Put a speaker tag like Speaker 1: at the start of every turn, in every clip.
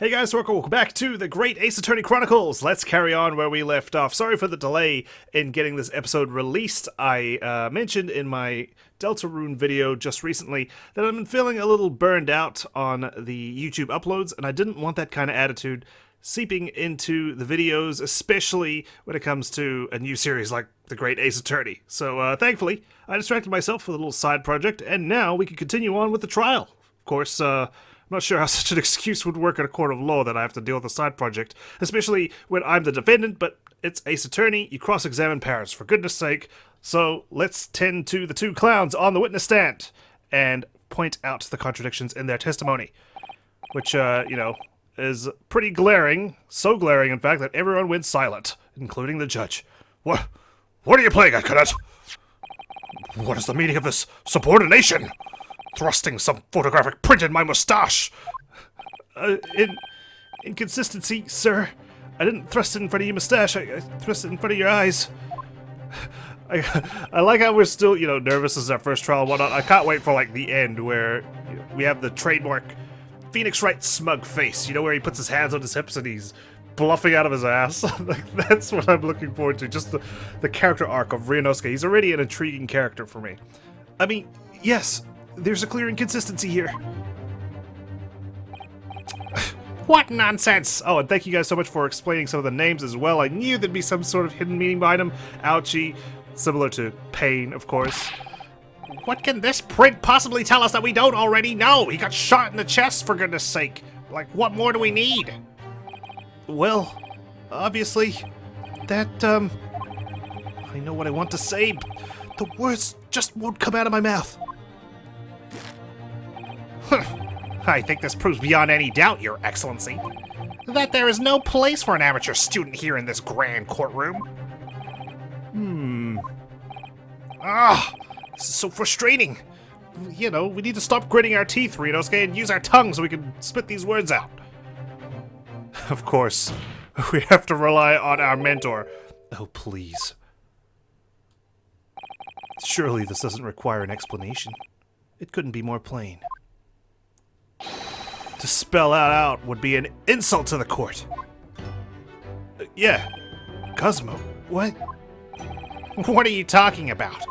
Speaker 1: Hey guys, welcome back to the Great Ace Attorney Chronicles. Let's carry on where we left off. Sorry for the delay in getting this episode released. I mentioned in my Deltarune video just recently that I've been feeling a little burned out on the YouTube uploads, and I didn't want that kind of attitude seeping into the videos, especially when it comes to a new series like the Great Ace Attorney. So thankfully, I distracted myself with a little side project, and now we can continue on with the trial. Of course, I'm not sure how such an excuse would work in a court of law that I have to deal with a side project, especially when I'm the defendant, but it's Ace Attorney, you cross-examine parents, for goodness sake. So let's tend to the two clowns on the witness stand and point out the contradictions in their testimony, which, is pretty glaring, so glaring, in fact, that everyone went silent, including the judge. What are you playing at, cadet? What is the meaning of this subordination? Thrusting some photographic print in my mustache. Inconsistency, sir. I didn't thrust it in front of your mustache. I thrust it in front of your eyes. I like how we're still, nervous as our first trial and whatnot. I can't wait for, the end where we have the trademark Phoenix Wright smug face. Where he puts his hands on his hips and he's bluffing out of his ass. That's what I'm looking forward to. Just the character arc of Ryunosuke. He's already an intriguing character for me. I mean, yes, there's a clear inconsistency here. What nonsense! Oh, and thank you guys so much for explaining some of the names as well. I knew there'd be some sort of hidden meaning behind them. Ouchie, similar to pain, of course. What can this print possibly tell us that we don't already know? He got shot in the chest, for goodness sake. What more do we need? Well, obviously, that, I know what I want to say, but the words just won't come out of my mouth. I think this proves beyond any doubt, Your Excellency, that there is no place for an amateur student here in this grand courtroom. This is so frustrating. We need to stop gritting our teeth, Ryunosuke, and use our tongue so we can spit these words out. Of course, we have to rely on our mentor. Oh, please. Surely this doesn't require an explanation. It couldn't be more plain. To spell that out would be an insult to the court. Yeah. Cosmo, what? What are you talking about?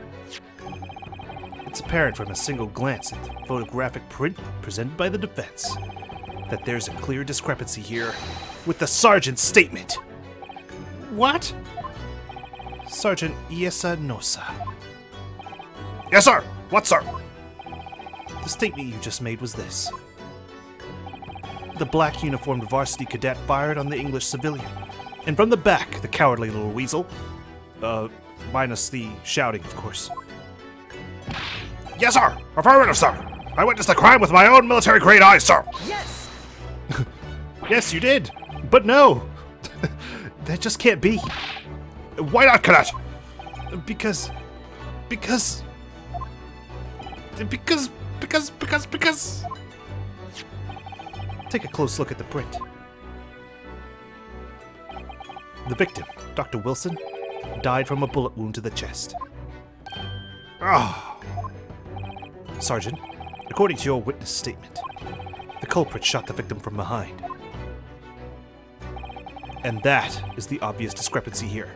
Speaker 1: It's apparent from a single glance at the photographic print presented by the defense that there's a clear discrepancy here with the sergeant's statement. What? Sergeant Iesanosa. Yes, sir. What, sir? The statement you just made was this. The black uniformed varsity cadet fired on the English civilian, and from the back, the cowardly little weasel, minus the shouting, of course. Yes, sir! Affirmative, sir! I witnessed the crime with my own military-grade eyes, sir! Yes! Yes, you did! But no! That just can't be. Why not, cadet? Because... Take a close look at the print. The victim, Dr. Wilson, died from a bullet wound to the chest. Sergeant, according to your witness statement, the culprit shot the victim from behind. And that is the obvious discrepancy here.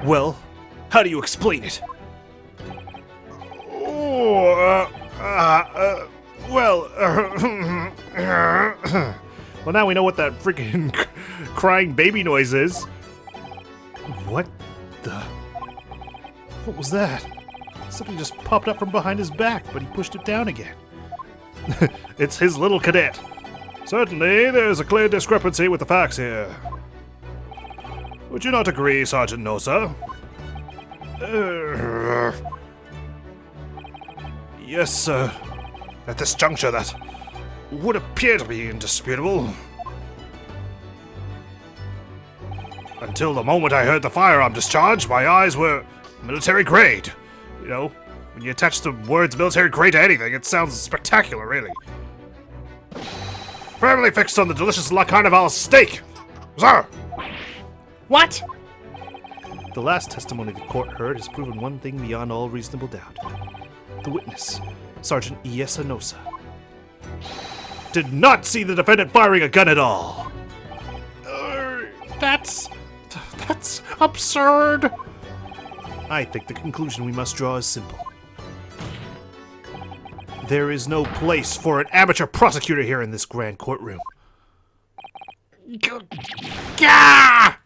Speaker 1: Well, how do you explain it? Well, now we know what that freaking crying baby noise is. What was that? Something just popped up from behind his back, but he pushed it down again. It's his little cadet. Certainly, there's a clear discrepancy with the facts here. Would you not agree, Sergeant Nosa? Yes, sir. At this juncture, that would appear to be indisputable. Until the moment I heard the firearm discharge, my eyes were military grade. When you attach the words military grade to anything, it sounds spectacular, really. Firmly fixed on the delicious La Carnival steak! Sir! What? The last testimony the court heard has proven one thing beyond all reasonable doubt. The witness, Sergeant Iesanosa. did not see the defendant firing a gun at all.
Speaker 2: That's absurd.
Speaker 1: I think the conclusion we must draw is simple. There is no place for an amateur prosecutor here in this grand courtroom.
Speaker 2: Gah!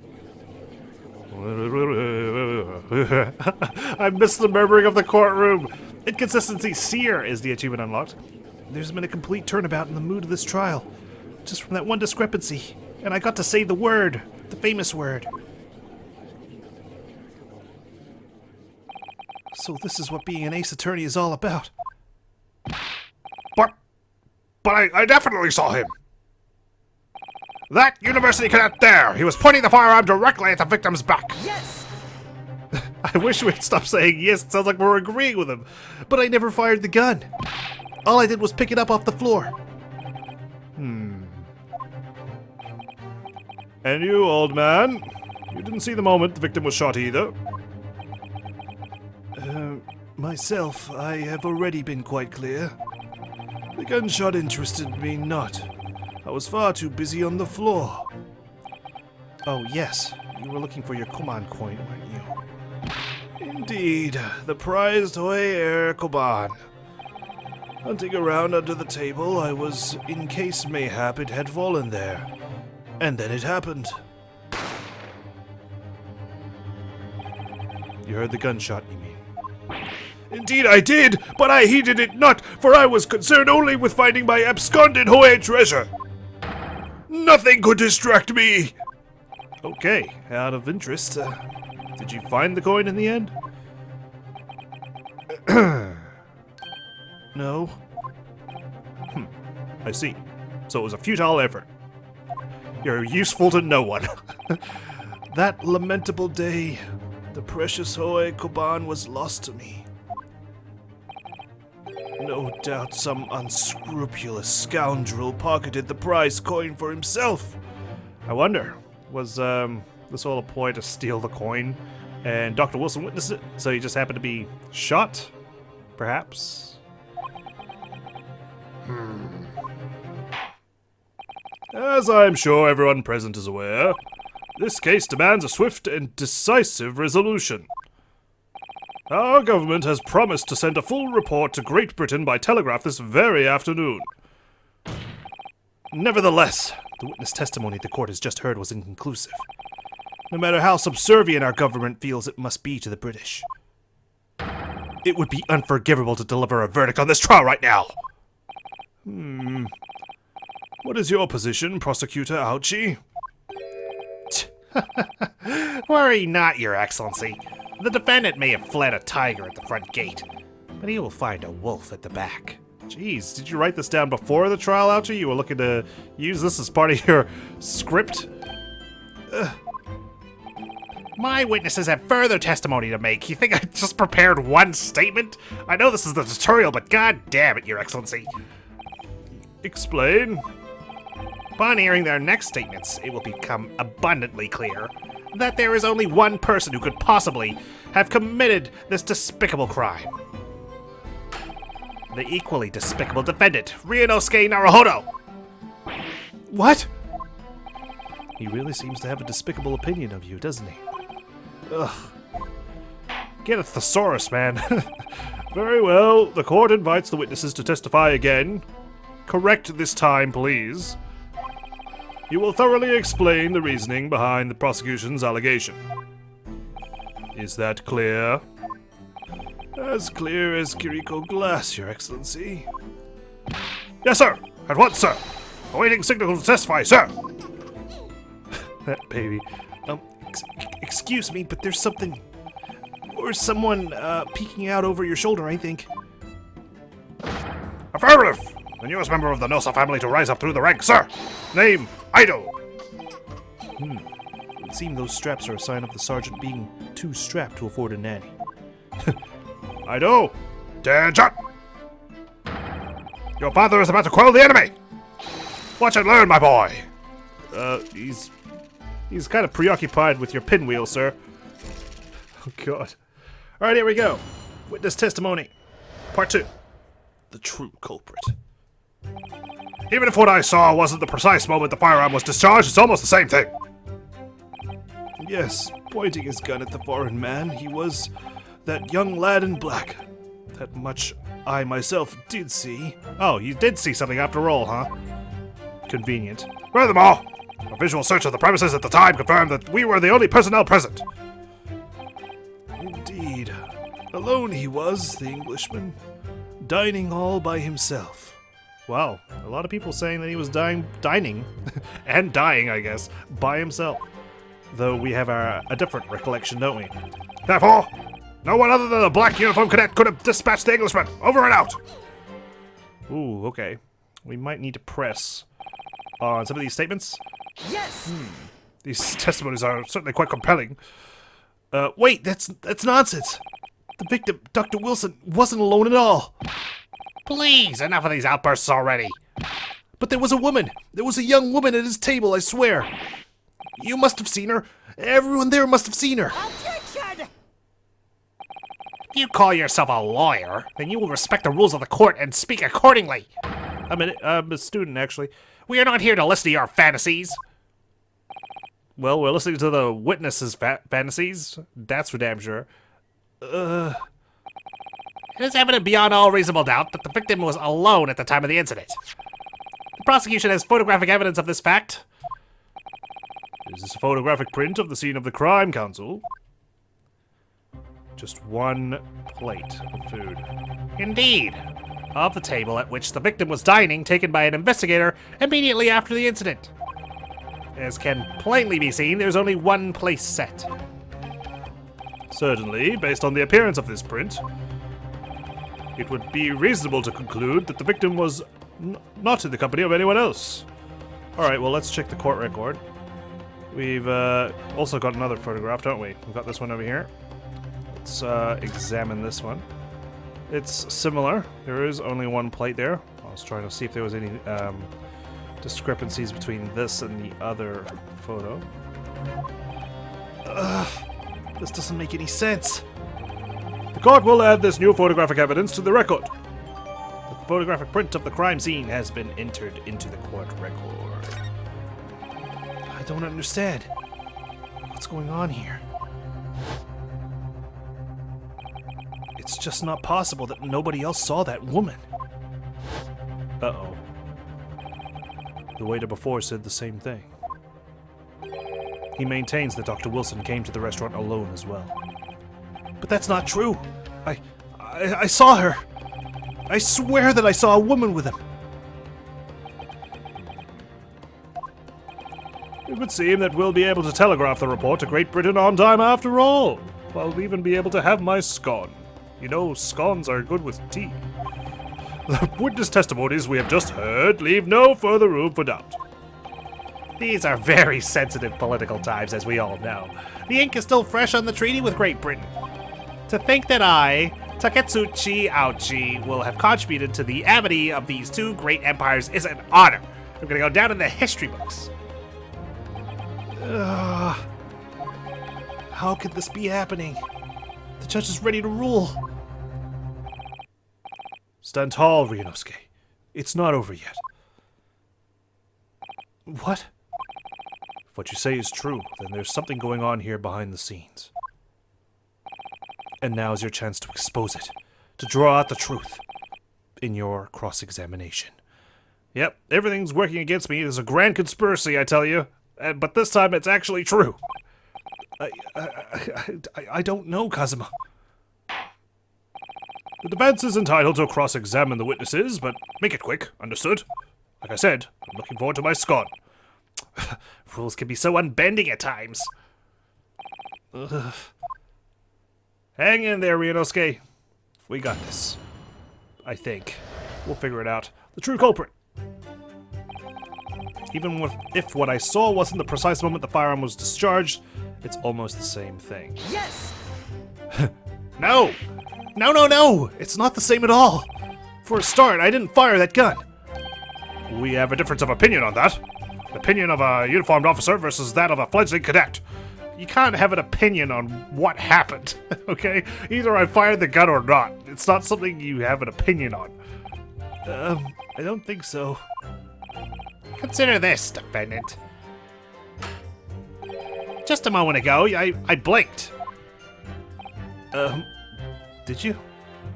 Speaker 1: I missed the murmuring of the courtroom. Inconsistency seer is the achievement unlocked. There's been a complete turnabout in the mood of this trial, just from that one discrepancy. And I got to say the word, the famous word. So this is what being an ace attorney is all about.
Speaker 2: But I definitely saw him. That university cadet there, he was pointing the firearm directly at the victim's back.
Speaker 1: Yes! I wish we'd stop saying yes, it sounds like we're agreeing with him. But I never fired the gun. All I did was pick it up off the floor. And you, old man? You didn't see the moment the victim was shot either. Myself, I have already been quite clear. The gunshot interested me not. I was far too busy on the floor. Oh, yes. You were looking for your Koban coin, weren't you? Indeed. The prized Hoei Koban. Hunting around under the table, I was in case mayhap it had fallen there. And then it happened. You heard the gunshot, you mean? Indeed I did, but I heeded it not, for I was concerned only with finding my absconded Hoei treasure. Nothing could distract me! Okay, out of interest, did you find the coin in the end? No. I see. So it was a futile effort. You're useful to no one. That lamentable day, the precious Hoei Koban was lost to me. No doubt some unscrupulous scoundrel pocketed the prize coin for himself. I wonder, was this all a ploy to steal the coin? And Dr. Wilson witnessed it, so he just happened to be shot? Perhaps? As I'm sure everyone present is aware, this case demands a swift and decisive resolution. Our government has promised to send a full report to Great Britain by telegraph this very afternoon. Nevertheless, the witness testimony the court has just heard was inconclusive. No matter how subservient our government feels it must be to the British. It would be unforgivable to deliver a verdict on this trial right now. What is your position, Prosecutor Ouchie?
Speaker 2: Worry not, Your Excellency. The defendant may have fled a tiger at the front gate, but he will find a wolf at the back.
Speaker 1: Jeez, did you write this down before the trial, Ouchie? You were looking to use this as part of your script?
Speaker 2: My witnesses have further testimony to make. You think I just prepared one statement? I know this is the tutorial, but god damn it, Your Excellency.
Speaker 1: Explain.
Speaker 2: Upon hearing their next statements, it will become abundantly clear that there is only one person who could possibly have committed this despicable crime. The equally despicable defendant, Ryunosuke Naruhodo.
Speaker 1: What? He really seems to have a despicable opinion of you, doesn't he? Ugh. Get a thesaurus, man. Very well, the court invites the witnesses to testify again. Correct this time, please. You will thoroughly explain the reasoning behind the prosecution's allegation. Is that clear? As clear as Kiriko glass, Your Excellency.
Speaker 2: Yes, sir. At once, sir. Awaiting signal to testify, sir.
Speaker 1: That baby. Excuse me, but there's something... or someone, peeking out over your shoulder, I think.
Speaker 2: Affirmative! The newest member of the Nosa family to rise up through the ranks, sir! Name, Ido!
Speaker 1: It would seem those straps are a sign of the sergeant being too strapped to afford a nanny.
Speaker 2: Ido! Attention! Your father is about to quell the enemy! Watch and learn, my boy!
Speaker 1: He's kind of preoccupied with your pinwheel, sir. Oh, God. Alright, here we go. Witness testimony. Part 2. The true culprit.
Speaker 2: Even if what I saw wasn't the precise moment the firearm was discharged, it's almost the same thing.
Speaker 1: Yes, pointing his gun at the foreign man, he was that young lad in black. That much I myself did see.
Speaker 2: Oh, you did see something after all, huh? Convenient.
Speaker 1: Furthermore, a visual search of the premises at the time confirmed that we were the only personnel present. Indeed. Alone he was, the Englishman, dining all by himself.
Speaker 2: Wow, a lot of people saying that he was dining, and dying, I guess, by himself. Though we have a different recollection, don't we?
Speaker 1: Therefore, no one other than a black uniform cadet could have dispatched the Englishman. Over and out.
Speaker 2: Ooh, okay. We might need to press on some of these statements.
Speaker 3: Yes!
Speaker 2: These testimonies are certainly quite compelling.
Speaker 1: Wait, that's nonsense. The victim, Dr. Wilson, wasn't alone at all.
Speaker 2: Please, enough of these outbursts already.
Speaker 1: But there was a woman. There was a young woman at his table, I swear. You must have seen her. Everyone there must have seen her.
Speaker 3: Objection!
Speaker 2: If you call yourself a lawyer, then you will respect the rules of the court and speak accordingly. I'm a student, actually. We are not here to listen to your fantasies. Well, we're listening to the witnesses' fantasies. That's for damn sure. It is evident beyond all reasonable doubt that the victim was alone at the time of the incident. The prosecution has photographic evidence of this fact.
Speaker 1: Is this a photographic print of the scene of the crime, Counsel?
Speaker 2: Just one plate of food. Indeed. Of the table at which the victim was dining, taken by an investigator immediately after the incident. As can plainly be seen, there's only one place set.
Speaker 1: Certainly, based on the appearance of this print, it would be reasonable to conclude that the victim was not in the company of anyone else.
Speaker 2: Alright, well, let's check the court record. We've also got another photograph, don't we? We've got this one over here. Let's examine this one. It's similar. There is only one plate there. I was trying to see if there was any discrepancies between this and the other photo.
Speaker 1: This doesn't make any sense.
Speaker 2: The court will add this new photographic evidence to the record. The photographic print of the crime scene has been entered into the court record.
Speaker 1: I don't understand. What's going on here? It's just not possible that nobody else saw that woman.
Speaker 2: Uh-oh. The waiter before said the same thing. He maintains that Dr. Wilson came to the restaurant alone as well.
Speaker 1: But that's not true. I saw her. I swear that I saw a woman with him.
Speaker 2: It would seem that we'll be able to telegraph the report to Great Britain on time after all. I'll even be able to have my scone. You know, scones are good with tea. The witness testimonies we have just heard leave no further room for doubt. These are very sensitive political times, as we all know. The ink is still fresh on the treaty with Great Britain. To think that I, Taketsuchi Aochi, will have contributed to the amity of these two great empires is an honor. I'm gonna go down in the history books.
Speaker 1: How could this be happening? The judge is ready to rule.
Speaker 2: Stand tall, Ryunosuke. It's not over yet.
Speaker 1: What?
Speaker 2: If what you say is true, then there's something going on here behind the scenes. And now's your chance to expose it, to draw out the truth in your cross-examination. Yep, everything's working against me. There's a grand conspiracy, I tell you. But this time it's actually true.
Speaker 1: I don't know, Kazuma.
Speaker 2: The defense is entitled to cross-examine the witnesses, but make it quick, understood? Like I said, I'm looking forward to my scone. Rules can be so unbending at times. Hang in there, Ryunosuke. We got this. I think. We'll figure it out. The true culprit. Even if what I saw wasn't the precise moment the firearm was discharged, it's almost the same thing.
Speaker 3: Yes!
Speaker 2: No!
Speaker 1: No, no, no! It's not the same at all. For a start, I didn't fire that gun.
Speaker 2: We have a difference of opinion on that. The opinion of a uniformed officer versus that of a fledgling cadet. You can't have an opinion on what happened, okay? Either I fired the gun or not. It's not something you have an opinion on.
Speaker 1: I don't think so.
Speaker 3: Consider this, defendant. Just a moment ago, I blinked.
Speaker 1: Did you?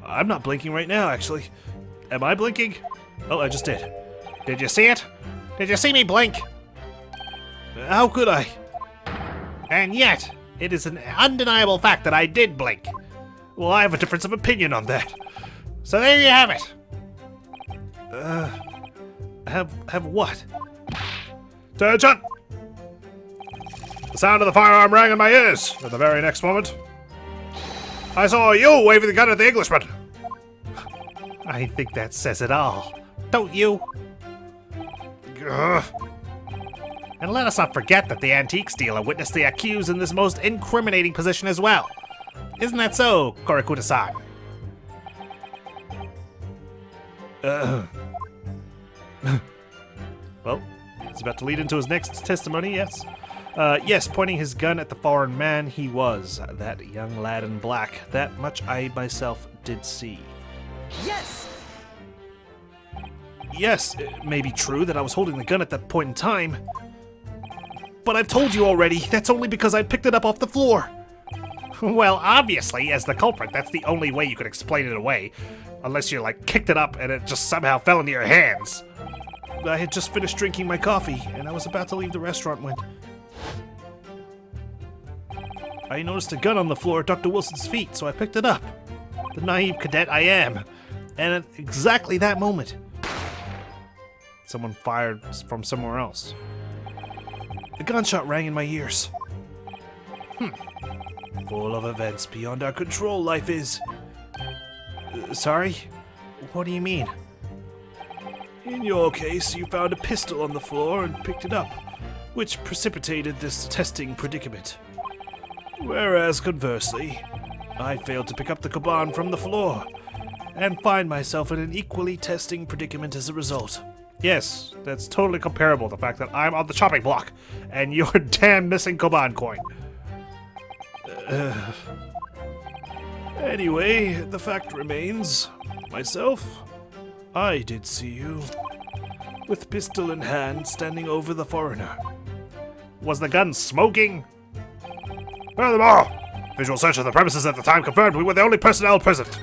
Speaker 1: I'm not blinking right now, actually. Am I blinking? Oh, I just did.
Speaker 3: Did you see it? Did you see me blink?
Speaker 1: How could I?
Speaker 3: And yet, it is an undeniable fact that I did blink.
Speaker 1: Well, I have a difference of opinion on that.
Speaker 3: So there you have it.
Speaker 1: Have what?
Speaker 2: Attention! The sound of the firearm rang in my ears. At the very next moment, I saw you waving the gun at the Englishman.
Speaker 3: I think that says it all. Don't you?
Speaker 2: Ugh.
Speaker 3: And let us not forget that the antiques dealer witnessed the accused in this most incriminating position as well. Isn't that so, Korakuta-san?
Speaker 1: Well, he's about to lead into his next testimony, yes? Yes, pointing his gun at the foreign man, he was that young lad in black. That much I myself did see.
Speaker 4: Yes!
Speaker 1: Yes, it may be true that I was holding the gun at that point in time. But I've told you already, that's only because I picked it up off the floor.
Speaker 3: Well, obviously, as the culprit, that's the only way you could explain it away. Unless you, kicked it up and it just somehow fell into your hands.
Speaker 1: I had just finished drinking my coffee, and I was about to leave the restaurant when I noticed a gun on the floor at Dr. Wilson's feet, so I picked it up. The naive cadet I am. And at exactly that moment, someone fired from somewhere else. A gunshot rang in my ears. Full of events beyond our control, life is. Sorry? What do you mean? In your case, you found a pistol on the floor and picked it up, which precipitated this testing predicament. Whereas, conversely, I failed to pick up the kaban from the floor, and find myself in an equally testing predicament as a result.
Speaker 3: Yes, that's totally comparable to the fact that I'm on the chopping block, and you're damn missing Koban coin.
Speaker 1: Anyway, the fact remains, myself, I did see you, with pistol in hand, standing over the foreigner.
Speaker 3: Was the gun smoking?
Speaker 2: Furthermore, visual search of the premises at the time confirmed we were the only personnel present.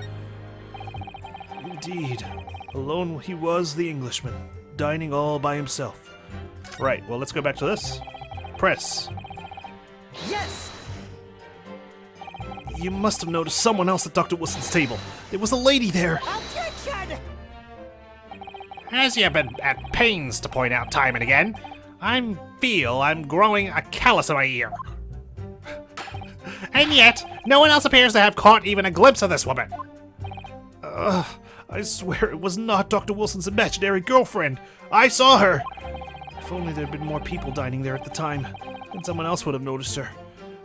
Speaker 1: Indeed. Alone he was, the Englishman, dining all by himself.
Speaker 3: Right, well, let's go back to this. Press.
Speaker 4: Yes!
Speaker 1: You must have noticed someone else at Dr. Wilson's table. There was a lady there.
Speaker 4: Objection!
Speaker 3: As you've been at pains to point out time and again, I feel I'm growing a callus in my ear. And yet, no one else appears to have caught even a glimpse of this woman.
Speaker 1: I swear it was not Dr. Wilson's imaginary girlfriend. I saw her. If only there had been more people dining there at the time, then someone else would have noticed her.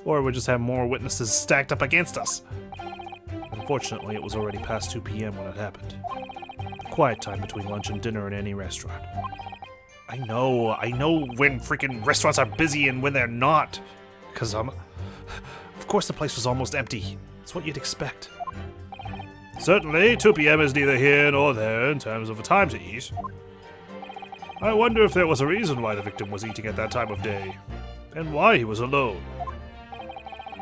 Speaker 3: Or we just have more witnesses stacked up against us.
Speaker 1: Unfortunately, it was already past 2 p.m. when it happened. Quiet time between lunch and dinner in any restaurant.
Speaker 3: I know when freaking restaurants are busy and when they're not. Because of course the place was almost empty. It's what you'd expect.
Speaker 2: Certainly, 2 p.m. is neither here nor there in terms of a time to eat. I wonder if there was a reason why the victim was eating at that time of day, and why he was alone.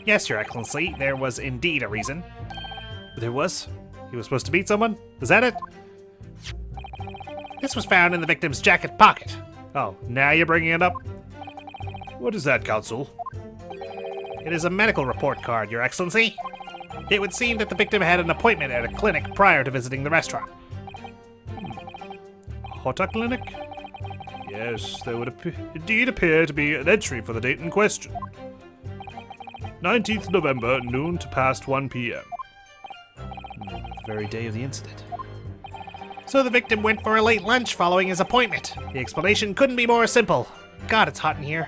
Speaker 3: Yes, Your Excellency, there was indeed a reason.
Speaker 1: There was?
Speaker 3: He was supposed to meet someone? Is that it? This was found in the victim's jacket pocket. Oh, now you're bringing it up?
Speaker 2: What is that, Counsel?
Speaker 3: It is a medical report card, Your Excellency. It would seem that the victim had an appointment at a clinic prior to visiting the restaurant.
Speaker 2: Hota clinic? Yes, there would indeed appear to be an entry for the date in question. 19th November, noon to past 1 p.m.
Speaker 1: The very day of the incident.
Speaker 3: So the victim went for a late lunch following his appointment. The explanation couldn't be more simple. God, it's hot in here.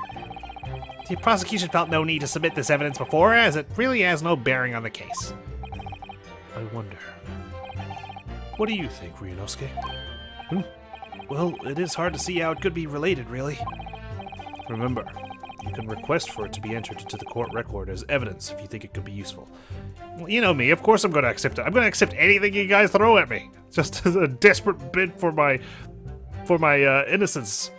Speaker 3: The prosecution felt no need to submit this evidence before, as it really has no bearing on the case.
Speaker 1: I wonder. What do you think, Ryunosuke? Well, it is hard to see how it could be related, really. Remember, you can request for it to be entered into the court record as evidence if you think it could be useful.
Speaker 3: Well, you know me, of course I'm going to accept it. I'm going to accept anything you guys throw at me. Just as a desperate bid for my
Speaker 2: for my innocence.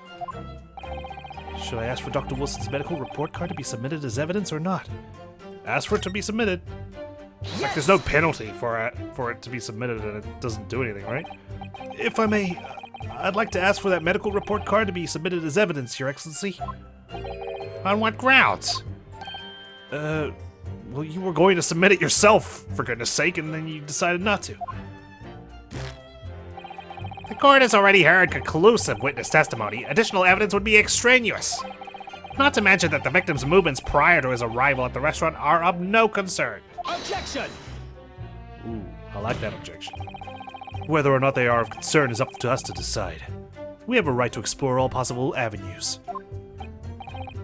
Speaker 2: Should I ask for Dr. Wilson's medical report card to be submitted as evidence or not? Ask for it to be submitted. Like, there's no penalty for it to be submitted and it doesn't do anything, right? If I may, I'd like to ask for that medical report card to be submitted as evidence, Your Excellency.
Speaker 3: On what grounds?
Speaker 2: Well, you were going to submit it yourself, for goodness sake, and then you decided not to.
Speaker 3: The court has already heard conclusive witness testimony. Additional evidence would be extraneous. Not to mention that the victim's movements prior to his arrival at the restaurant are of no concern.
Speaker 4: Objection!
Speaker 2: Ooh, I like that objection. Whether or not they are of concern is up to us to decide. We have a right to explore all possible avenues.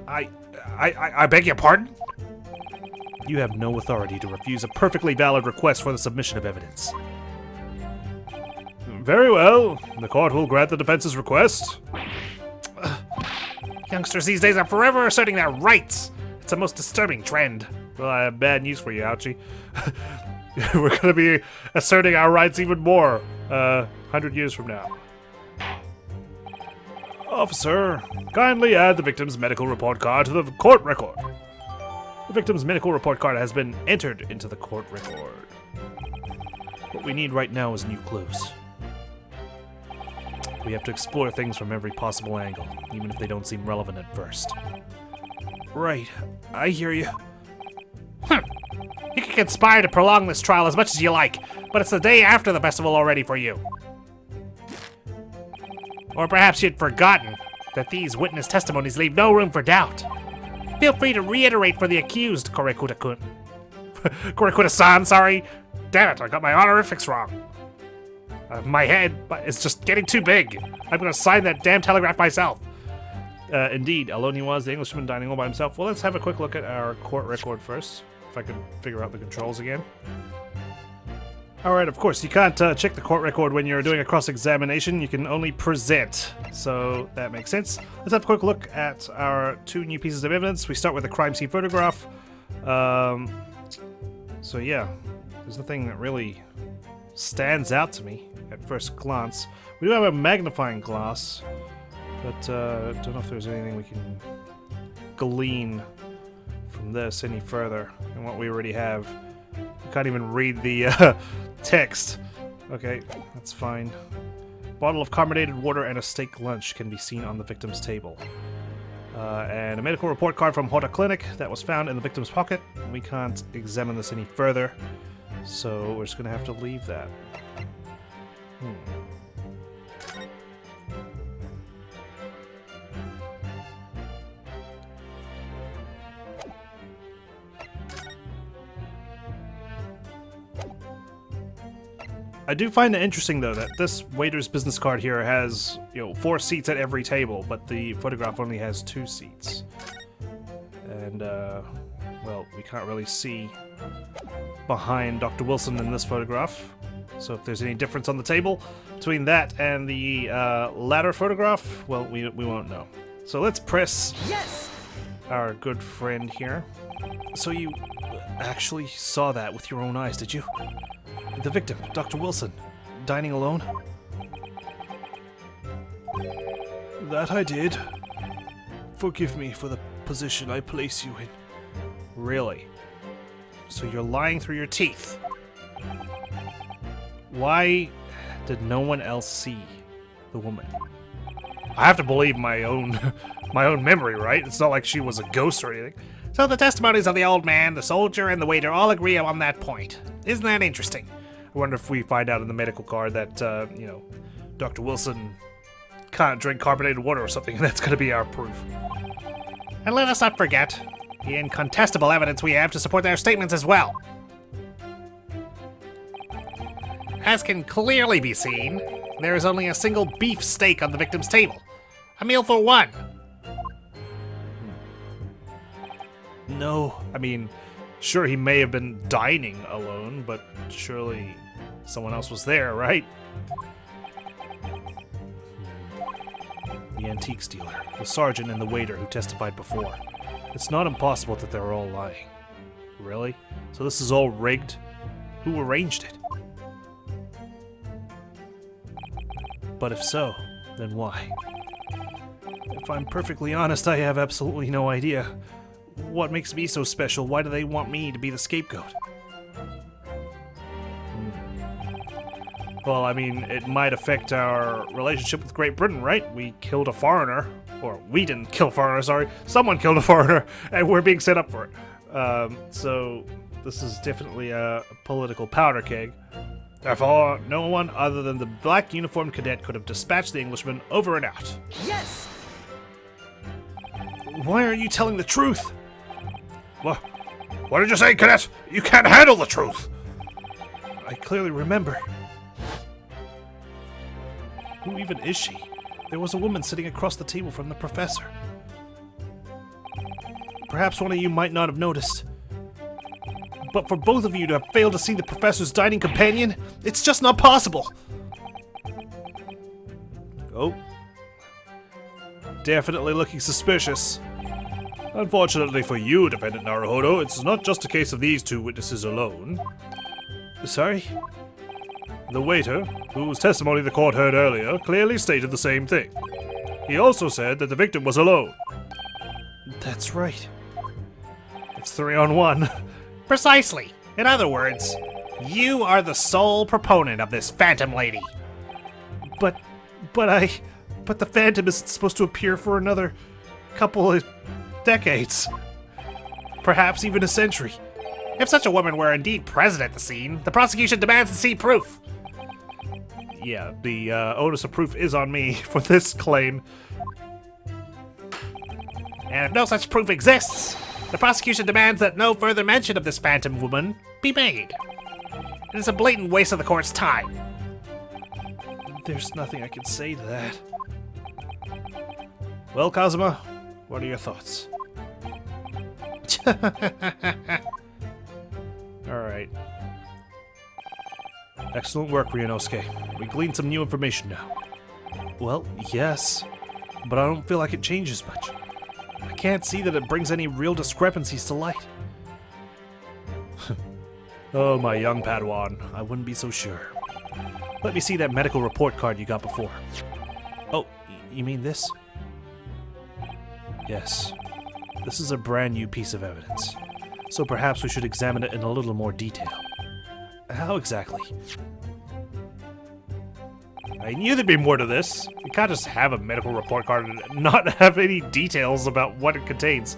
Speaker 3: I beg your pardon?
Speaker 2: You have no authority to refuse a perfectly valid request for the submission of evidence. Very well. The court will grant the defense's request.
Speaker 3: Youngsters these days are forever asserting their rights. It's a most disturbing trend.
Speaker 2: Well, I have bad news for you, Ouchie. We're going to be asserting our rights even more 100 years from now. Officer, kindly add the victim's medical report card to the court record. The victim's medical report card has been entered into the court record. What we need right now is new clues. We have to explore things from every possible angle, even if they don't seem relevant at first. Right, I hear you.
Speaker 3: You can conspire to prolong this trial as much as you like, but it's the day after the festival already for you. Or perhaps you'd forgotten that these witness testimonies leave no room for doubt. Feel free to reiterate for the accused, Korekuta-kun. Korekuta-san, sorry. Damn it, I got my honorifics wrong. My head is just getting too big. I'm gonna sign that damn telegraph myself.
Speaker 2: Indeed, alone he was, the Englishman dining all by himself. Well, let's have a quick look at our court record first, if I can figure out the controls again. Alright, of course, you can't check the court record when you're doing a cross-examination. You can only present, so that makes sense. Let's have a quick look at our two new pieces of evidence. We start with the crime scene photograph. So yeah, there's nothing that really stands out to me at first glance. We do have a magnifying glass, but don't know if there's anything we can glean from this any further than what we already have. I can't even read the text. Okay, that's fine. Bottle of carbonated water and a steak lunch can be seen on the victim's table. And a medical report card from Hota Clinic that was found in the victim's pocket. We can't examine this any further, so we're just gonna have to leave that. I do find it interesting, though, that this waiter's business card here has, 4 seats at every table, but the photograph only has 2 seats. And, well, we can't really see behind Dr. Wilson in this photograph. So if there's any difference on the table between that and the latter photograph, well, we won't know. So let's press our good friend here. So you actually saw that with your own eyes, did you? The victim, Dr. Wilson, dining alone? That I did. Forgive me for the position I place you in. Really? So you're lying through your teeth? Why did no one else see the woman? I have to believe my own memory, right? It's not like she was a ghost or anything.
Speaker 3: So the testimonies of the old man, the soldier, and the waiter all agree on that point. Isn't that interesting?
Speaker 2: I wonder if we find out in the medical card that, Dr. Wilson can't drink carbonated water or something, and that's going to be our proof.
Speaker 3: And let us not forget the incontestable evidence we have to support their statements as well. As can clearly be seen, there is only a single beef steak on the victim's table. A meal for one.
Speaker 2: No, I mean, sure, he may have been dining alone, but surely someone else was there, right? The antiques dealer, the sergeant, and the waiter who testified before. It's not impossible that they're all lying. Really? So this is all rigged? Who arranged it? But if so,
Speaker 1: Then why? If I'm perfectly honest, I have absolutely no idea. What makes me so special? Why do they want me to be the scapegoat? Well, I mean, it might affect our relationship with Great Britain, right? We killed a foreigner. Or, we didn't kill a foreigner, sorry. Someone killed a foreigner, and we're being set up for it. So, this is definitely a political powder keg. Therefore, no one other than the black uniformed cadet could have dispatched the Englishman over and out.
Speaker 4: Yes!
Speaker 1: Why aren't you telling the truth?
Speaker 2: What did you say, cadet? You can't handle the truth!
Speaker 1: I clearly remember. Who even is she? There was a woman sitting across the table from the professor. Perhaps one of you might not have noticed. But for both of you to have failed to see the professor's dining companion, it's just not possible. Oh. Definitely looking suspicious.
Speaker 2: Unfortunately for you, Defendant Naruhodo, it's not just a case of these two witnesses alone.
Speaker 1: Sorry?
Speaker 2: The waiter, whose testimony the court heard earlier, clearly stated the same thing. He also said that the victim was alone.
Speaker 1: That's right. It's 3 on 1.
Speaker 3: Precisely. In other words, you are the sole proponent of this phantom lady.
Speaker 1: But the Phantom isn't supposed to appear for another couple of decades. Perhaps even a century.
Speaker 3: If such a woman were indeed present at the scene, the prosecution demands to see proof.
Speaker 1: Yeah, the onus of proof is on me for this claim.
Speaker 3: And if no such proof exists, the prosecution demands that no further mention of this phantom woman be made. It is a blatant waste of the court's time.
Speaker 1: There's nothing I can say to that. Well, Kazuma, what are your thoughts? Alright. Excellent work, Ryunosuke. We gleaned some new information now. Well, yes, but I don't feel like it changes much. I can't see that it brings any real discrepancies to light. Oh, my young Padawan, I wouldn't be so sure. Let me see that medical report card you got before. Oh, you mean this? Yes. This is a brand new piece of evidence, so perhaps we should examine it in a little more detail. How exactly? I knew there'd be more to this. You can't just have a medical report card and not have any details about what it contains.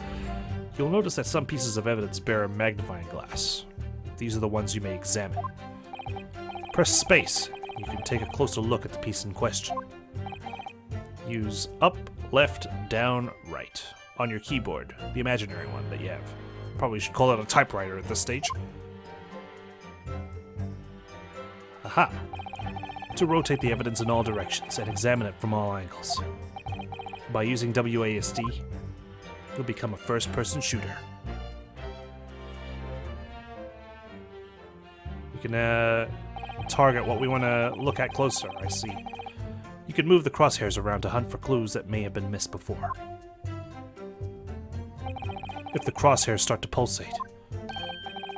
Speaker 1: You'll notice that some pieces of evidence bear a magnifying glass. These are the ones you may examine. Press space. You can take a closer look at the piece in question. Use up, left, down, right on your keyboard, the imaginary one that you have. Probably should call it a typewriter at this stage. Aha! To rotate the evidence in all directions and examine it from all angles. By using WASD, you'll become a first-person shooter. We can target what we want to look at closer, I see. You can move the crosshairs around to hunt for clues that may have been missed before. If the crosshairs start to pulsate,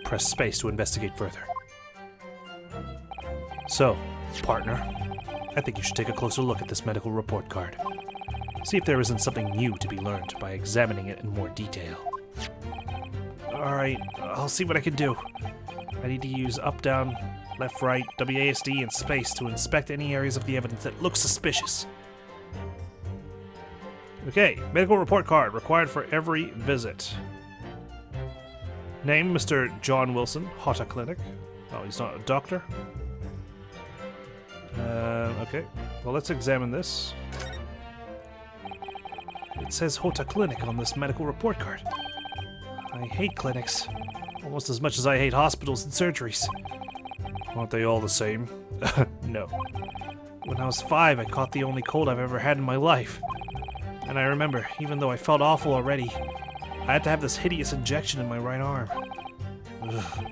Speaker 1: press space to investigate further. So, partner, I think you should take a closer look at this medical report card. See if there isn't something new to be learned by examining it in more detail. Alright, I'll see what I can do. I need to use up, down, left, right, WASD, and space to inspect any areas of the evidence that look suspicious. Okay, medical report card required for every visit. Name, Mr. John Wilson, Hota Clinic. Oh, he's not a doctor? Okay, well, let's examine this. It says Hota Clinic on this medical report card. I hate clinics, almost as much as I hate hospitals and surgeries.
Speaker 2: Aren't they all the same?
Speaker 1: No. When I was 5, I caught the only cold I've ever had in my life. And I remember, even though I felt awful already, I had to have this hideous injection in my right arm. Ugh.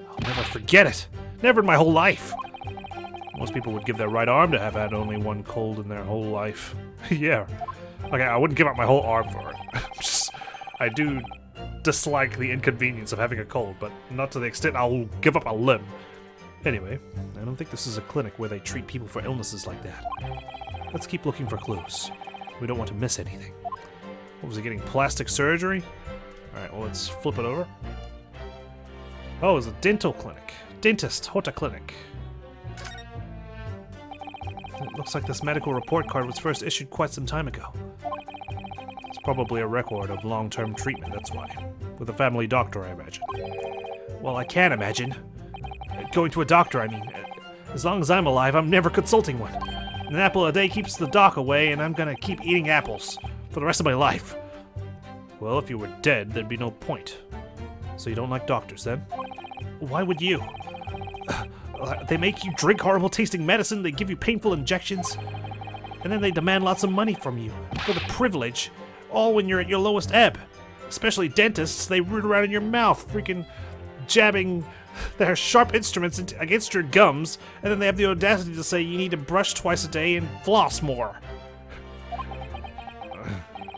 Speaker 1: I'll never forget it. Never in my whole life. Most people would give their right arm to have had only one cold in their whole life. Yeah. Okay, I wouldn't give up my whole arm for it. I do dislike the inconvenience of having a cold, but not to the extent I'll give up a limb. Anyway, I don't think this is a clinic where they treat people for illnesses like that.
Speaker 2: Let's keep looking for clues. We don't want to miss anything. What was he getting? Plastic surgery? Alright, well, let's flip it over. Oh, it's a dental clinic. Dentist, Hota Clinic. It looks like this medical report card was first issued quite some time ago. It's probably a record of long-term treatment, that's why. With a family doctor, I imagine. Well, I can't imagine. Going to a doctor, I mean. As long as I'm alive, I'm never consulting one. An apple a day keeps the doc away, and I'm gonna keep eating apples for the rest of my life. Well, if you were dead, there'd be no point. So you don't like doctors, then? Why would you? They make you drink horrible-tasting medicine, they give you painful injections, and then they demand lots of money from you for the privilege, all when you're at your lowest ebb. Especially dentists, they root around in your mouth, freaking jabbing their sharp instruments against your gums, and then they have the audacity to say you need to brush twice a day and floss more.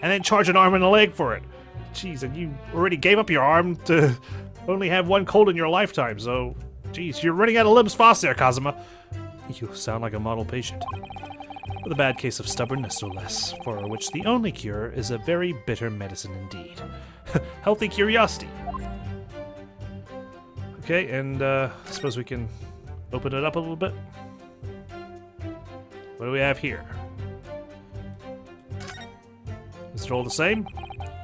Speaker 2: And then charge an arm and a leg for it. Jeez, and you already gave up your arm to only have one cold in your lifetime, so... Jeez, you're running out of limbs fast there, Kazuma. You sound like a model patient. With a bad case of stubbornness, no less, for which the only cure is a very bitter medicine indeed. Healthy curiosity. Okay, and I suppose we can open it up a little bit. What do we have here? Is it all the same?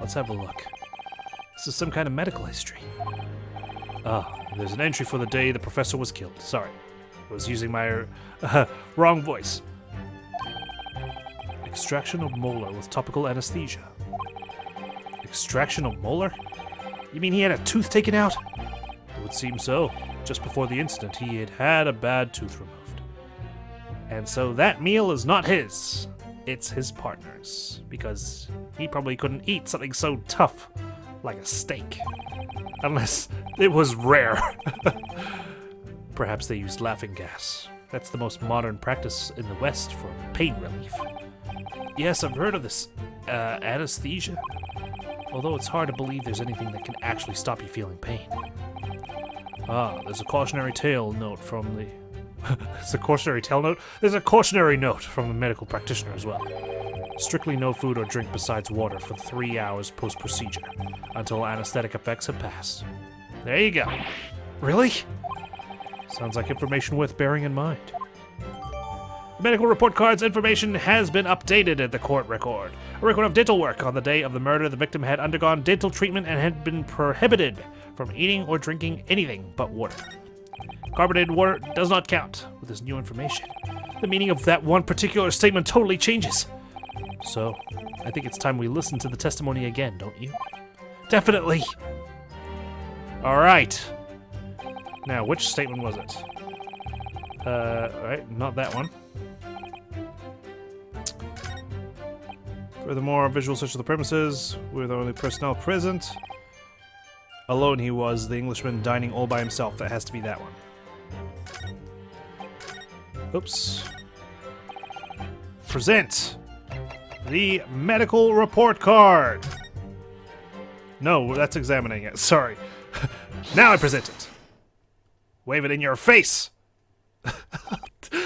Speaker 2: Let's have a look. This is some kind of medical history. Ah, there's an entry for the day the professor was killed. Sorry, I was using my wrong voice. Extraction of molar with topical anesthesia. Extraction of molar? You mean he had a tooth taken out? It would seem so. Just before the incident, he had had a bad tooth removed. And so that meal is not his. It's his partner's. Because he probably couldn't eat something so tough like a steak. Unless it was rare. Perhaps they used laughing gas. That's the most modern practice in the West for pain relief. Yes, I've heard of this anesthesia. Although it's hard to believe there's anything that can actually stop you feeling pain. Ah, there's a cautionary tale note from the... There's a cautionary tale note? There's a cautionary note from the medical practitioner as well. Strictly no food or drink besides water for 3 hours post-procedure, until anesthetic effects have passed. There you go. Really? Sounds like information worth bearing in mind. The medical report card's information has been updated at the court record. A record of dental work. On the day of the murder, the victim had undergone dental treatment and had been prohibited from eating or drinking anything but water. Carbonated water does not count with this new information. The meaning of that one particular statement totally changes. So, I think it's time we listen to the testimony again, don't you? Definitely! Alright. Now, which statement was it? Alright, not that one. Furthermore, visual search of the premises. We're the only personnel present. Alone he was, the Englishman dining all by himself. That has to be that one. Oops. Present the medical report card. No, that's examining it. Sorry. Now I present it. Wave it in your face.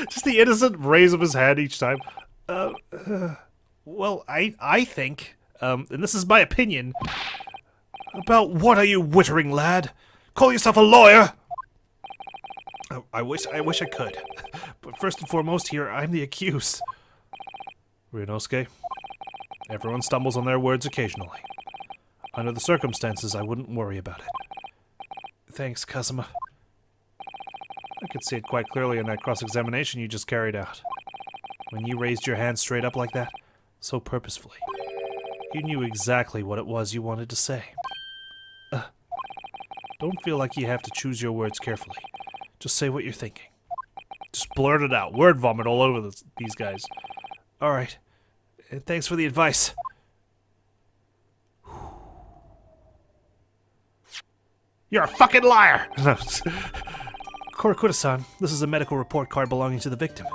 Speaker 2: Just the innocent raise of his hand each time. Well, I think, and this is my opinion, about what are you wittering, lad? Call yourself a lawyer? I wish I could. But first and foremost here, I'm the accused. Ryunosuke, everyone stumbles on their words occasionally. Under the circumstances, I wouldn't worry about it. Thanks, Kazuma. I could see it quite clearly in that cross-examination you just carried out. When you raised your hand straight up like that, so purposefully, you knew exactly what it was you wanted to say. Don't feel like you have to choose your words carefully. Just say what you're thinking. Just blurt it out. Word vomit all over these guys. Alright. Thanks for the advice. You're a fucking liar! Korakura-san, this is a medical report card belonging to the victim.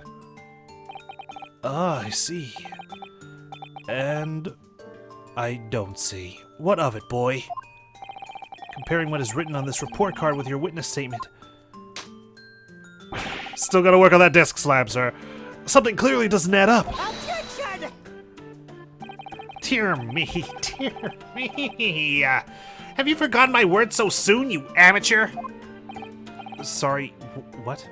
Speaker 2: Ah, I see. And... I don't see. What of it, boy? Comparing what is written on this report card with your witness statement. Still gotta work on that desk slab, sir. Something clearly doesn't add up.
Speaker 4: I'll
Speaker 3: Dear me, dear me. Have you forgotten my words so soon, you amateur?
Speaker 1: Sorry, what?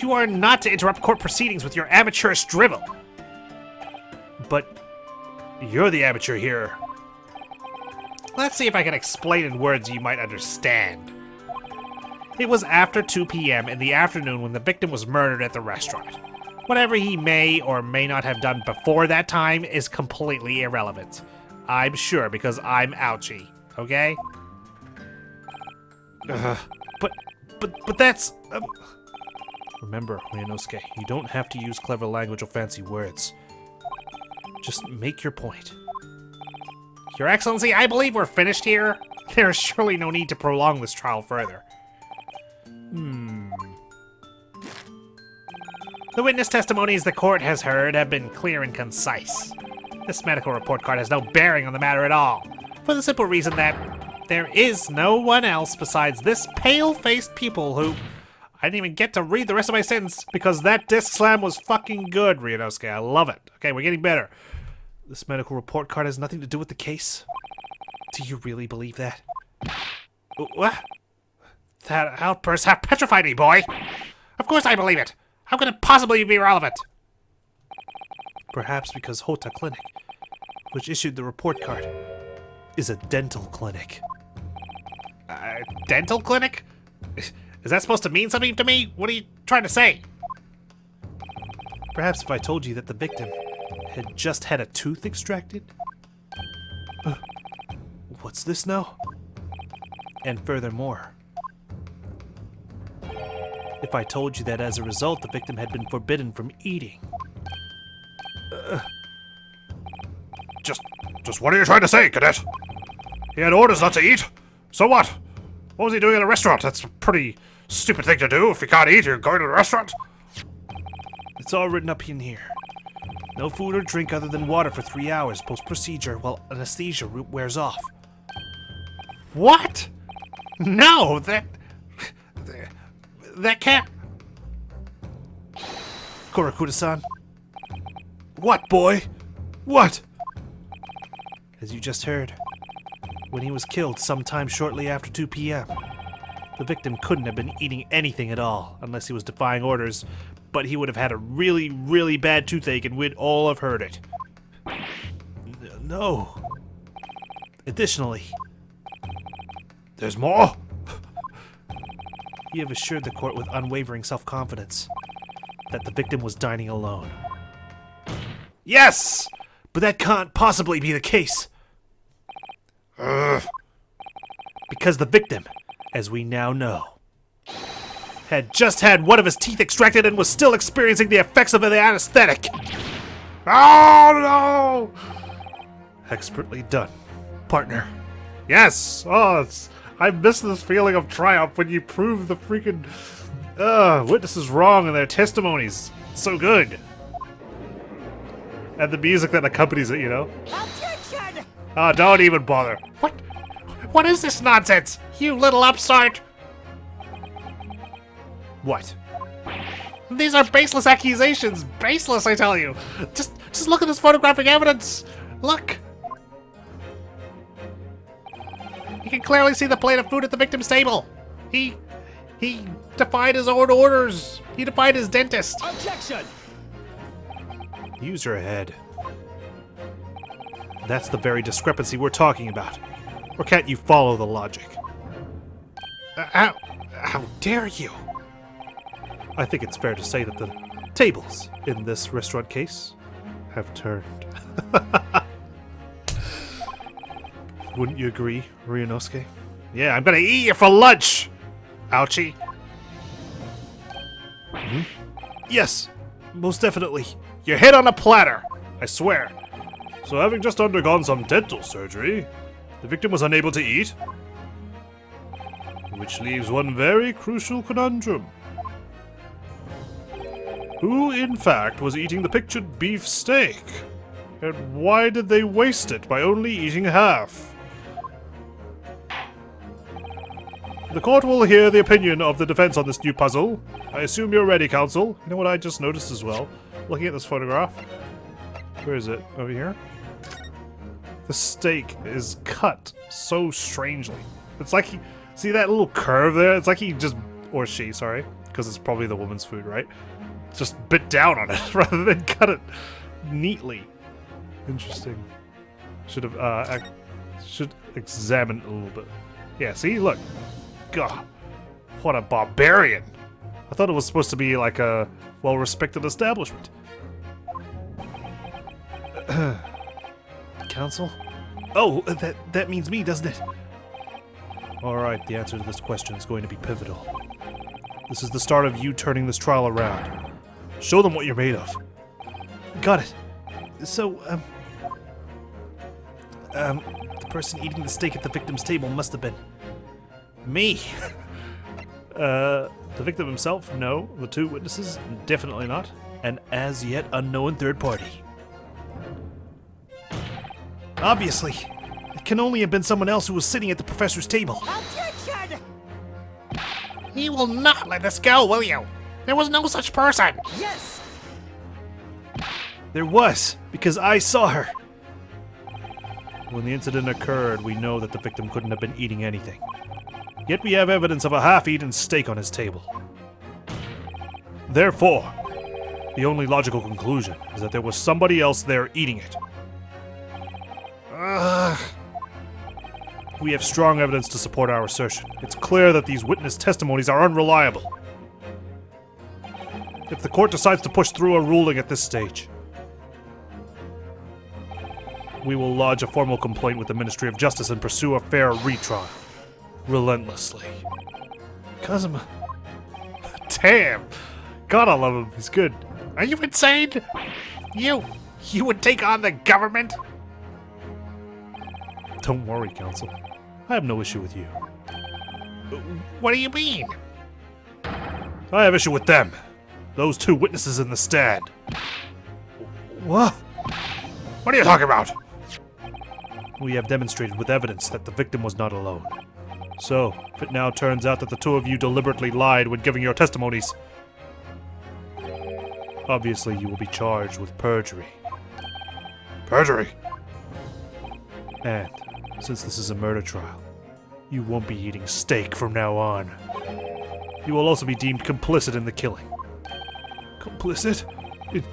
Speaker 3: You are not to interrupt court proceedings with your amateurish drivel.
Speaker 1: But you're the amateur here.
Speaker 3: Let's see if I can explain in words you might understand. It was after 2 p.m. in the afternoon when the victim was murdered at the restaurant. Whatever he may or may not have done before that time is completely irrelevant. I'm sure because I'm ouchie, okay?
Speaker 1: But that's... Remember, Ryunosuke, you don't have to use clever language or fancy words. Just make your point.
Speaker 3: Your Excellency, I believe we're finished here. There is surely no need to prolong this trial further. The witness testimonies the court has heard have been clear and concise. This medical report card has no bearing on the matter at all, for the simple reason that there is no one else besides this pale-faced pupil who... I didn't even get to read the rest of my sentence because that disc slam was fucking good, Ryunosuke. I love it. Okay, we're getting better.
Speaker 1: This medical report card has nothing to do with the case? Do you really believe that?
Speaker 3: What? That outburst have petrified me, boy. Of course I believe it. How can it possibly be relevant?
Speaker 1: Perhaps because Hota Clinic, which issued the report card, is a dental clinic.
Speaker 3: Dental clinic? Is that supposed to mean something to me? What are you trying to say?
Speaker 1: Perhaps if I told you that the victim had just had a tooth extracted? What's this now? And furthermore, if I told you that as a result the victim had been forbidden from eating.
Speaker 2: Just what are you trying to say, Cadet? He had orders not to eat. So what? What was he doing in a restaurant? That's a pretty stupid thing to do. If you can't eat, you're going to the restaurant.
Speaker 1: It's all written up in here. No food or drink other than water for 3 hours post-procedure while anesthesia wears off.
Speaker 3: What? No, that can't...
Speaker 1: Kurakuda-san? What, boy? What? As you just heard, when he was killed sometime shortly after 2 p.m., the victim couldn't have been eating anything at all unless he was defying orders, but he would have had a really, really bad toothache and we'd all have heard it. No. Additionally,
Speaker 2: There's more?
Speaker 1: you have assured the court with unwavering self-confidence that the victim was dining alone. Yes! But that can't possibly be the case. Because the victim, as we now know, had just had one of his teeth extracted and was still experiencing the effects of the anesthetic.
Speaker 2: Oh no!
Speaker 1: Expertly done, partner.
Speaker 2: Yes! Oh, I miss this feeling of triumph when you prove the freaking witnesses wrong in their testimonies. It's so good. And the music that accompanies it, you know?
Speaker 4: Objection!
Speaker 2: Oh, don't even bother.
Speaker 3: What is this nonsense? You little upstart!
Speaker 1: What?
Speaker 3: These are baseless accusations. Baseless, I tell you. Just look at this photographic evidence. Look. You can clearly see the plate of food at the victim's table. He defied his own orders. He defied his dentist.
Speaker 4: Objection!
Speaker 1: Use your head. That's the very discrepancy we're talking about. Or can't you follow the logic?
Speaker 3: How dare you?
Speaker 1: I think it's fair to say that the tables in this restaurant case have turned. Wouldn't you agree, Ryunosuke?
Speaker 3: Yeah, I'm gonna eat you for lunch. Ouchie.
Speaker 1: Yes, most definitely.
Speaker 3: Your head on a platter. I swear.
Speaker 2: So having just undergone some dental surgery, the victim was unable to eat? Which leaves one very crucial conundrum. Who, in fact, was eating the pictured beef steak? And why did they waste it by only eating half? The court will hear the opinion of the defense on this new puzzle. I assume you're ready, counsel. You know what I just noticed as well? Looking at this photograph. Where is it? Over here? The steak is cut so strangely. It's like he... See that little curve there? It's like he just... Or she, sorry. Because it's probably the woman's food, right? Just bit down on it rather than cut it neatly. Interesting. Should have, should examine it a little bit. Yeah, see? Look. God. What a barbarian. I thought it was supposed to be like a well-respected establishment.
Speaker 1: Counsel? Oh, that means me, doesn't it?
Speaker 2: Alright, the answer to this question is going to be pivotal. This is the start of you turning this trial around. Show them what you're made of.
Speaker 1: Got it. So, the person eating the steak at the victim's table must have been me.
Speaker 2: The victim himself? No. The two witnesses? Definitely not.
Speaker 1: An as yet unknown third party. Obviously, it can only have been someone else who was sitting at the professor's table.
Speaker 4: Objection!
Speaker 3: You will not let this go, will you? There was no such person.
Speaker 4: Yes!
Speaker 1: There was, because I saw her.
Speaker 2: When the incident occurred, we know that the victim couldn't have been eating anything. Yet we have evidence of a half-eaten steak on his table. Therefore, the only logical conclusion is that there was somebody else there eating it. We have strong evidence to support our assertion. It's clear that these witness testimonies are unreliable. If the court decides to push through a ruling at this stage, we will lodge a formal complaint with the Ministry of Justice and pursue a fair retrial. Relentlessly.
Speaker 1: Kazuma.
Speaker 2: Damn! God, I love him. He's good.
Speaker 3: Are you insane? You would take on the government?
Speaker 2: Don't worry, Counsel. I have no issue with you.
Speaker 3: What do you mean?
Speaker 2: I have issue with them. Those two witnesses in the stand.
Speaker 1: What?
Speaker 2: What are you talking about? We have demonstrated with evidence that the victim was not alone. So, if it now turns out that the two of you deliberately lied when giving your testimonies, obviously you will be charged with perjury. Perjury? And, since this is a murder trial, you won't be eating steak from now on. You will also be deemed complicit in the killing.
Speaker 1: Complicit? In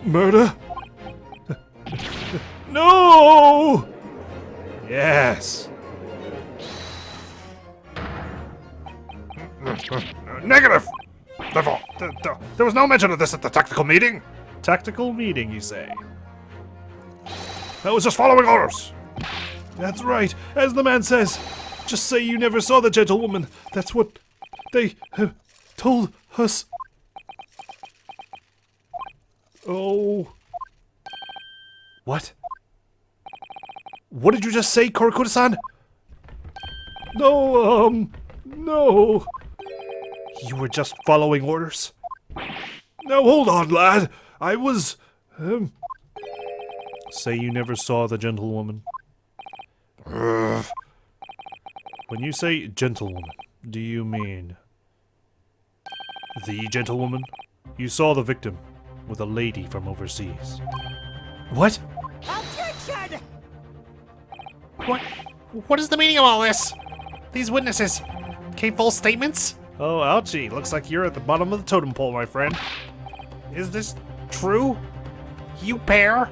Speaker 1: murder? No!
Speaker 2: Yes. Negative! There was no mention of this at the tactical meeting. Tactical meeting, you say? I was just following orders.
Speaker 1: That's right, as the man says. Just say you never saw the gentlewoman. That's what they told us. Oh. What? What did you just say, Korakura-san? No, no. You were just following orders? Now hold on, lad. I was,
Speaker 2: Say you never saw the gentlewoman. When you say gentlewoman, do you mean the gentlewoman? You saw the victim with a lady from overseas.
Speaker 1: What?
Speaker 4: Objection!
Speaker 3: What is the meaning of all this? These witnesses gave false statements?
Speaker 1: Oh, ouchie. Looks like you're at the bottom of the totem pole, my friend.
Speaker 3: Is this true? You pair?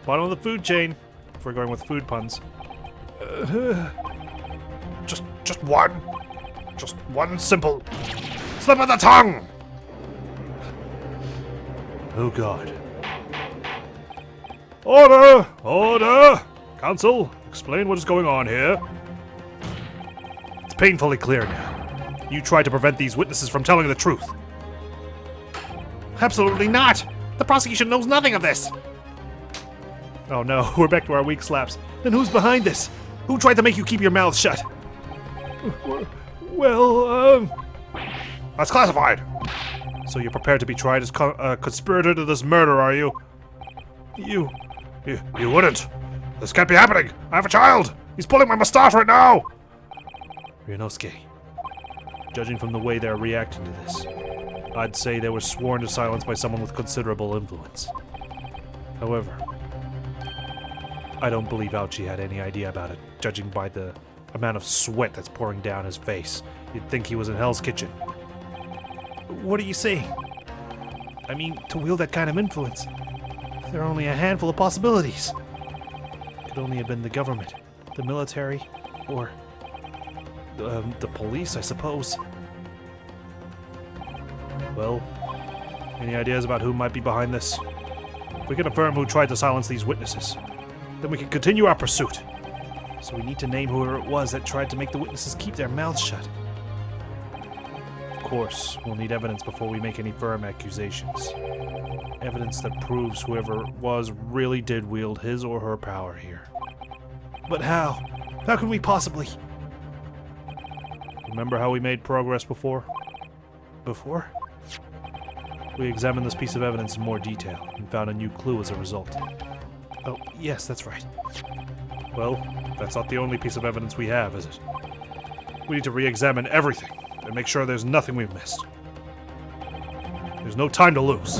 Speaker 1: Bottom of the food chain, if we're going with food puns.
Speaker 2: Just one simple slip of the tongue. Oh God. Order! Order! Counsel, explain what is going on here. It's painfully clear now. You tried to prevent these witnesses from telling the truth.
Speaker 3: Absolutely not! The prosecution knows nothing of this!
Speaker 1: Oh no, we're back to our weak slaps. Then who's behind this? Who tried to make you keep your mouth shut? Well,
Speaker 2: That's classified. So you're prepared to be tried as conspirator to this murder, are you? You wouldn't. This can't be happening. I have a child. He's pulling my mustache right now.
Speaker 1: Ryunosuke, judging from the way they're reacting to this, I'd say they were sworn to silence by someone with considerable influence.
Speaker 2: However, I don't believe Ouchie had any idea about it, judging by the amount of sweat that's pouring down his face. You'd think he was in Hell's Kitchen.
Speaker 1: What are you saying? I mean, to wield that kind of influence, there are only a handful of possibilities. Could only have been the government, the military, or the police, I suppose.
Speaker 2: Well, any ideas about who might be behind this? If we can affirm who tried to silence these witnesses, then we can continue our pursuit.
Speaker 1: So we need to name whoever it was that tried to make the witnesses keep their mouths shut.
Speaker 2: Of course, we'll need evidence before we make any firm accusations. Evidence that proves whoever it was really did wield his or her power here.
Speaker 1: But how? How can we possibly?
Speaker 2: Remember how we made progress before?
Speaker 1: Before?
Speaker 2: We examined this piece of evidence in more detail and found a new clue as a result.
Speaker 1: Oh, yes, that's right.
Speaker 2: Well, that's not the only piece of evidence we have, is it? We need to re-examine everything and make sure there's nothing we've missed. There's no time to lose.